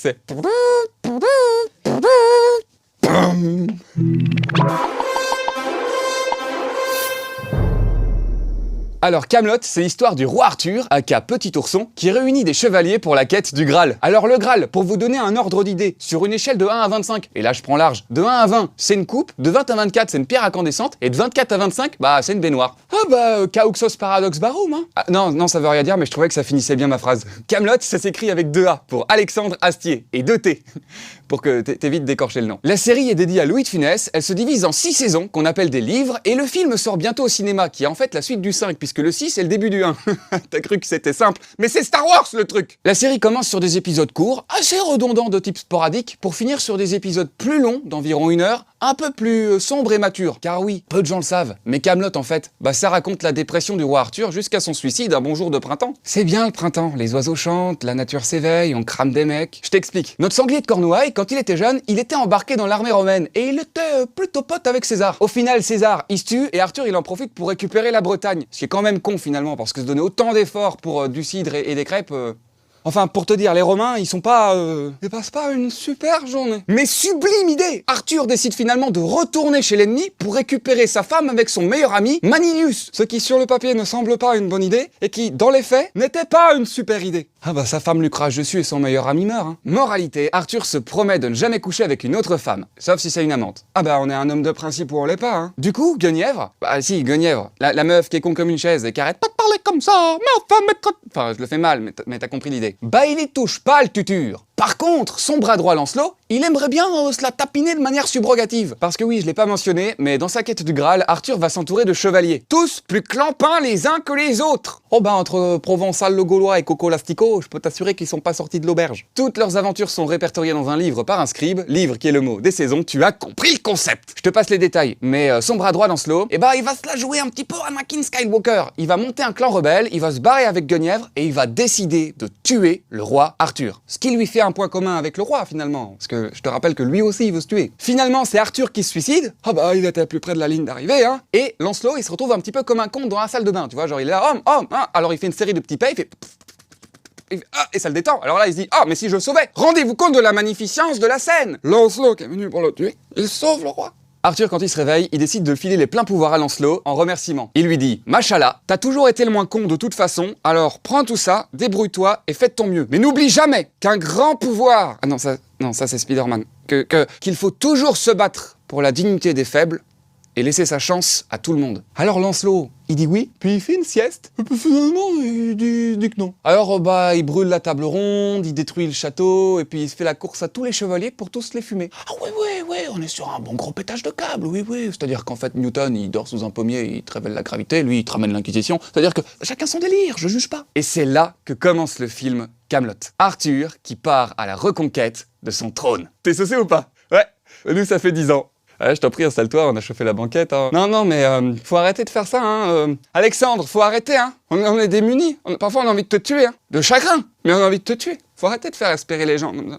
C'est... Alors Kaamelott, c'est l'histoire du roi Arthur, aka Petit Ourson, qui réunit des chevaliers pour la quête du Graal. Alors le Graal, pour vous donner un ordre d'idée, sur une échelle de 1 à 25, et là je prends large, de 1 à 20, c'est une coupe, de 20 à 24, c'est une pierre incandescente, et de 24 à 25, bah c'est une baignoire. Ah bah, Kauxos Paradox Barum, hein. Ah, non, ça veut rien dire, mais je trouvais que ça finissait bien ma phrase. Kaamelott, ça s'écrit avec 2 A, pour Alexandre Astier, et 2 T, pour que t'évites d'écorcher le nom. La série est dédiée à Louis de Funès, elle se divise en 6 saisons, qu'on appelle des livres, et le film sort bientôt au cinéma, qui est en fait la suite du 5, puisque le 6 est le début du 1. T'as cru que c'était simple, mais c'est Star Wars le truc. La série commence sur des épisodes courts, assez redondants de type sporadique, pour finir sur des épisodes plus longs, d'environ 1 heure, un peu plus sombres et matures. Car oui, peu de gens le savent, mais Kaamelott en fait, bah ça raconte la dépression du roi Arthur jusqu'à son suicide un bon jour de printemps. C'est bien le printemps, les oiseaux chantent, la nature s'éveille, on crame des mecs. Je t'explique. Notre sanglier de Cornouailles, quand il était jeune, il était embarqué dans l'armée romaine, et il était plutôt pote avec César. Au final, César, il se tue, et Arthur, il en profite pour récupérer la Bretagne. Ce qui est quand même con finalement, parce que se donner autant d'efforts pour du cidre et des crêpes... Enfin, pour te dire, les Romains, ils passent pas une super journée. Mais sublime idée! Arthur décide finalement de retourner chez l'ennemi pour récupérer sa femme avec son meilleur ami, Manilius. Ce qui, sur le papier, ne semble pas une bonne idée, et qui, dans les faits, n'était pas une super idée. Ah bah, sa femme lui crache dessus et son meilleur ami meurt, hein. Moralité, Arthur se promet de ne jamais coucher avec une autre femme, sauf si c'est une amante. Ah bah, on est un homme de principe ou on l'est pas, hein. Du coup, Guenièvre, bah si, Guenièvre, la meuf qui est con comme une chaise et qui arrête pas de parler comme ça, mais enfin, enfin, je le fais mal, mais t'as compris l'idée. Bah, il y touche pas le tutur. Par contre, son bras droit Lancelot, il aimerait bien se la tapiner de manière subrogative. Parce que oui, je l'ai pas mentionné, mais dans sa quête du Graal, Arthur va s'entourer de chevaliers. Tous plus clampins les uns que les autres. Oh bah, entre Provençal le Gaulois et Coco Lastico, je peux t'assurer qu'ils sont pas sortis de l'auberge. Toutes leurs aventures sont répertoriées dans un livre par un scribe, livre qui est le mot des saisons, tu as compris le concept. Je te passe les détails, mais son bras droit Lancelot, eh bah, il va se la jouer un petit peu Anakin Skywalker. Il va monter un clan rebelle, il va se barrer avec Guenièvre, et il va décider de tuer le roi Arthur. Ce qui lui fait un point commun avec le roi finalement, parce que je te rappelle que lui aussi il veut se tuer. Finalement c'est Arthur qui se suicide, ah bah il était plus près de la ligne d'arrivée, hein, et Lancelot il se retrouve un petit peu comme un con dans la salle de bain, tu vois, genre il est là, hein, alors il fait une série de petits pas, il fait... et ça le détend, alors là il se dit, mais si je le sauvais, rendez-vous compte de la magnificence de la scène. Lancelot qui est venu pour le tuer, il sauve le roi. Arthur, quand il se réveille, il décide de filer les pleins pouvoirs à Lancelot en remerciement. Il lui dit « Machallah, t'as toujours été le moins con de toute façon, alors prends tout ça, débrouille-toi et fais de ton mieux. Mais n'oublie jamais qu'un grand pouvoir... » Ah non, ça c'est Spider-Man. Qu'il faut toujours se battre pour la dignité des faibles et laisser sa chance à tout le monde. Alors Lancelot, il dit oui, puis il fait une sieste. Et puis finalement, il dit que non. Alors bah, il brûle la table ronde, il détruit le château, et puis il se fait la course à tous les chevaliers pour tous les fumer. Ah ouais, on est sur un bon gros pétage de câble, oui. C'est-à-dire qu'en fait, Newton, il dort sous un pommier, il te révèle la gravité, lui, il te ramène l'Inquisition. C'est-à-dire que chacun son délire, je juge pas. Et c'est là que commence le film Kaamelott. Arthur qui part à la reconquête de son trône. T'es saucé ou pas? Ouais, nous ça fait 10 ans. Ouais, je t'en prie, installe-toi, on a chauffé la banquette, hein. Non, mais faut arrêter de faire ça, hein. Alexandre, faut arrêter, hein. On est démunis. Parfois, on a envie de te tuer, hein. De chagrin, mais on a envie de te tuer. Faut arrêter de faire espérer les gens comme ça.